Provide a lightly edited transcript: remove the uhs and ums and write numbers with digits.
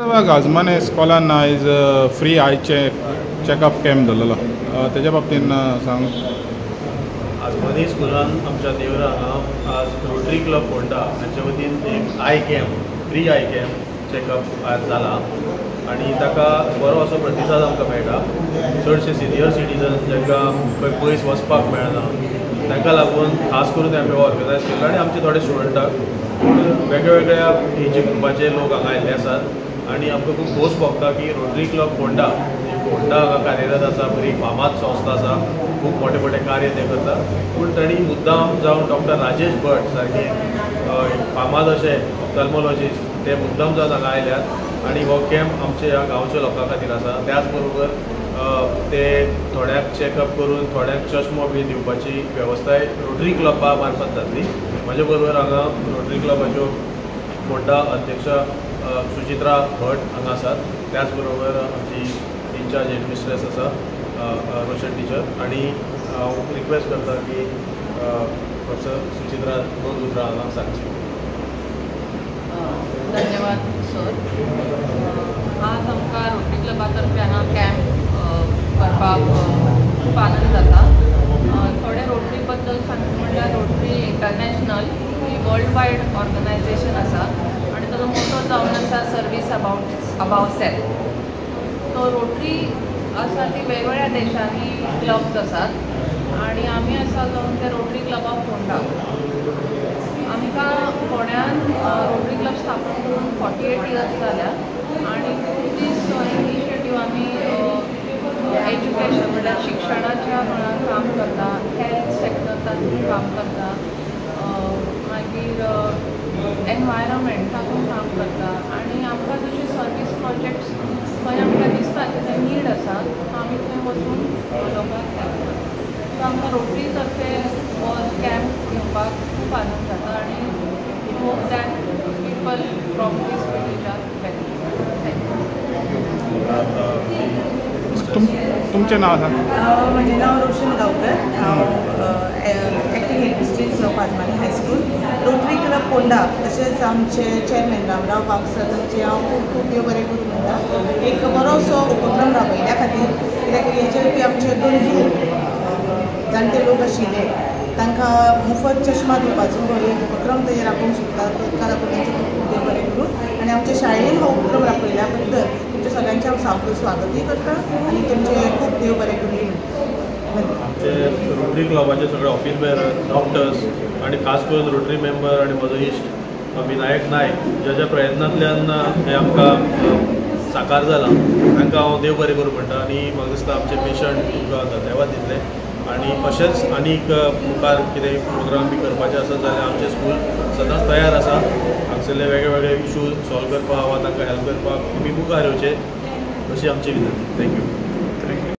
गाजमाने स्कॉलान आयज free I checkup camp दवरलेलो तेज्या बाबतीन सांग. आजमानी स्कुलान आमच्या देवरा हांगा आज रोटरी क्लब फोंडा हांच्या वतीन एक I camp free I camp checkup आज जाला आनी ताका बरो असो प्रतिसाद आमकां मेळटा. चडशे सिनियर सिटीजन जांकां खंय पयस वचपाक मेळना तांकां लागून खास करून आमी ऑर्गनायज केल्लो आनी आमचे थोडे स्टुडंटाक वेगळ्या एजी ग्रुपाचे लोक हांगा आयिल्ले आसात आनी आमकां खूब खोस भोगता की रोटरी क्लब फोंडा हांगा कार्यरत आसा. बरी फामाद संस्था आसा, खूब मोठे मोठे कार्य ते करता. पूण तांणी मुद्दाम जावन डॉक्टर राजेश भट सारके फामाद अशे ऑफ्थॅल्मॉलॉजिस्ट ते मुद्दाम जावन हांगा आयल्यात आनी हो कॅम्प आमच्या ह्या गांवच्या लोकां खातीर आसा. त्याच बरोबर ते थोड्याक चॅकअप करून थोड्याक चश्मो बी दिवपाची वेवस्थाय रोटरी क्लबा मार्फत जातली. म्हाजे बरोबर हांगा रोटरी क्लबाच्यो फोंडा अध्यक्ष सुचित्रा भट हांगा आसात. त्याच बरोबर आमची इन्चार्ज हेडमिस्ट्रेस आसा रोशन टिचर आनी हांव रिक्वेस्ट करता की प्रोफेसर सुचित्रा दोन उतरां हांगा सांगची. धन्यवाद सर. आज आमकां रोटरी क्लबा तर्फे हांगा कॅम्प करपाक खूब आनंद जाता. थोडे रोटरी बद्दल सांगचे म्हणल्यार रोटरी इंटरनॅशनल ही वर्ल्ड वायड ऑर्गनायझेशन आसा आनी ताजो मोटो जावन आसा सर्वीस अबाव सेल्फ. तो रोटरी आसा ती वेगवेगळ्या देशांनी क्लब्स आसात आनी आमी आसा जावन ते रोटरी क्लब ऑफ फोंडा. आमकां फोंड्यान रोटरी क्लब स्थापन करून 48 इयर्स जाल्या आनी दीस इनिशिएटीव आमी एज्युकेशन म्हणल्यार शिक्षणाच्या मळार काम करता, हेल्थ सॅक्टर तातूंत काम करता, मागीर एनवायरमेंट तातूंत काम करता आनी आमकां जशे सर्वीस प्रोजेक्ट्स खंय आमकां दिसता की थंय नीड आसा आमी थंय वचून लोकांक हेल्प करता. सो आमकां रोटरी तर्फे हो कॅम्प घेवपाक खूब आनंद जाता आनी hope that people from these village are benefit. तुमचें नांव सांग. म्हजें नांव रोशन गांवकर. हांव एक्टींग हेडमिस्ट्रेस ऑफ आजमानी हायस्कूल रोटरी क्लब फोंडा तशेंच आमचे चेअरमॅन रामराव बागसर तांचे हांव खूब खूब देव बरें करूं म्हणटा. एक बरोसो उपक्रम राबयल्या खातीर कित्याक हेजेर बी आमचे गरजू जाणटे लोक आशिल्ले तांकां मुफत चश्मा दिवपाचो हो एक उपक्रम ते राबोवंक सोदता. ताका लागून तांचे खूब खूब देव बरें करूं आनी आमच्या शाळेन हो उपक्रम राबयल्या बद्दल तुमच्या सगळ्यांचें हांव सामकें स्वागतूय करता आनी तुमचे खूब देव बरें करूं. आमचे रोटरी क्लबाचे सगळे ऑफिस बेरर, डॉक्टर्स आणि खास करून रोटरी मेंबर आणि म्हजो इश्ट विनायक नायक ज्या प्रयत्नांतल्यान हें आमकां साकार जालां तांकां हांव देव बरें करूं म्हणटा. आनी म्हाका दिसता आमचे पेशंट तुमकां धन्यवाद दितले आनी अशेंच आनीक मुखार कितेंय प्रोग्राम बी करपाचे आसत जाल्यार आमचें स्कूल सदांच तयार आसा. हांगसरले वेगळे इशू सॉल्व करपाक वा तांकां हेल्प करपाक तुमी मुखार येवचे अशी आमची विनंती. थँक्यू.